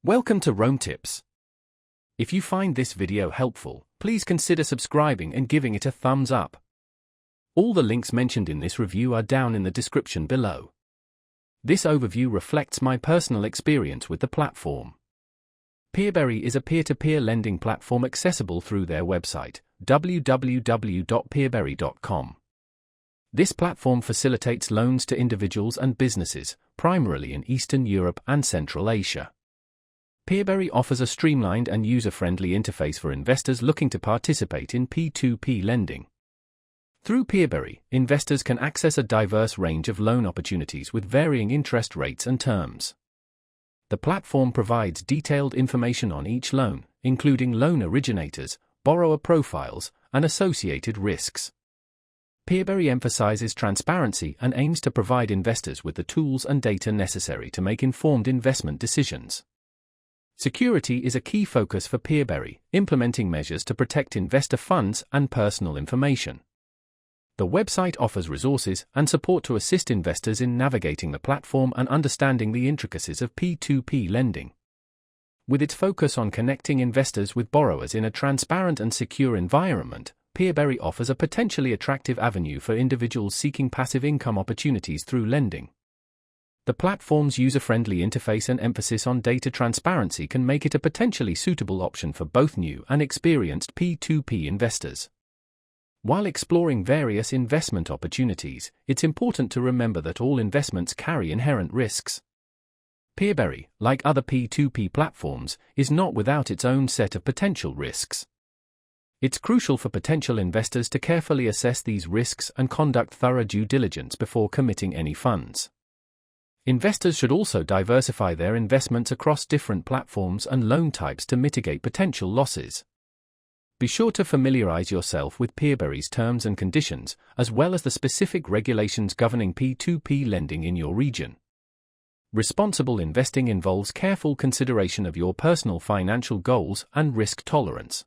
Welcome to Rome Tips. If you find this video helpful, please consider subscribing and giving it a thumbs up. All the links mentioned in this review are down in the description below. This overview reflects my personal experience with the platform. PeerBerry is a peer-to-peer lending platform accessible through their website, www.peerberry.com. This platform facilitates loans to individuals and businesses, primarily in Eastern Europe and Central Asia. PeerBerry offers a streamlined and user-friendly interface for investors looking to participate in P2P lending. Through PeerBerry, investors can access a diverse range of loan opportunities with varying interest rates and terms. The platform provides detailed information on each loan, including loan originators, borrower profiles, and associated risks. PeerBerry emphasizes transparency and aims to provide investors with the tools and data necessary to make informed investment decisions. Security is a key focus for PeerBerry, implementing measures to protect investor funds and personal information. The website offers resources and support to assist investors in navigating the platform and understanding the intricacies of P2P lending. With its focus on connecting investors with borrowers in a transparent and secure environment, PeerBerry offers a potentially attractive avenue for individuals seeking passive income opportunities through lending. The platform's user-friendly interface and emphasis on data transparency can make it a potentially suitable option for both new and experienced P2P investors. While exploring various investment opportunities, it's important to remember that all investments carry inherent risks. PeerBerry, like other P2P platforms, is not without its own set of potential risks. It's crucial for potential investors to carefully assess these risks and conduct thorough due diligence before committing any funds. Investors should also diversify their investments across different platforms and loan types to mitigate potential losses. Be sure to familiarize yourself with PeerBerry's terms and conditions, as well as the specific regulations governing P2P lending in your region. Responsible investing involves careful consideration of your personal financial goals and risk tolerance.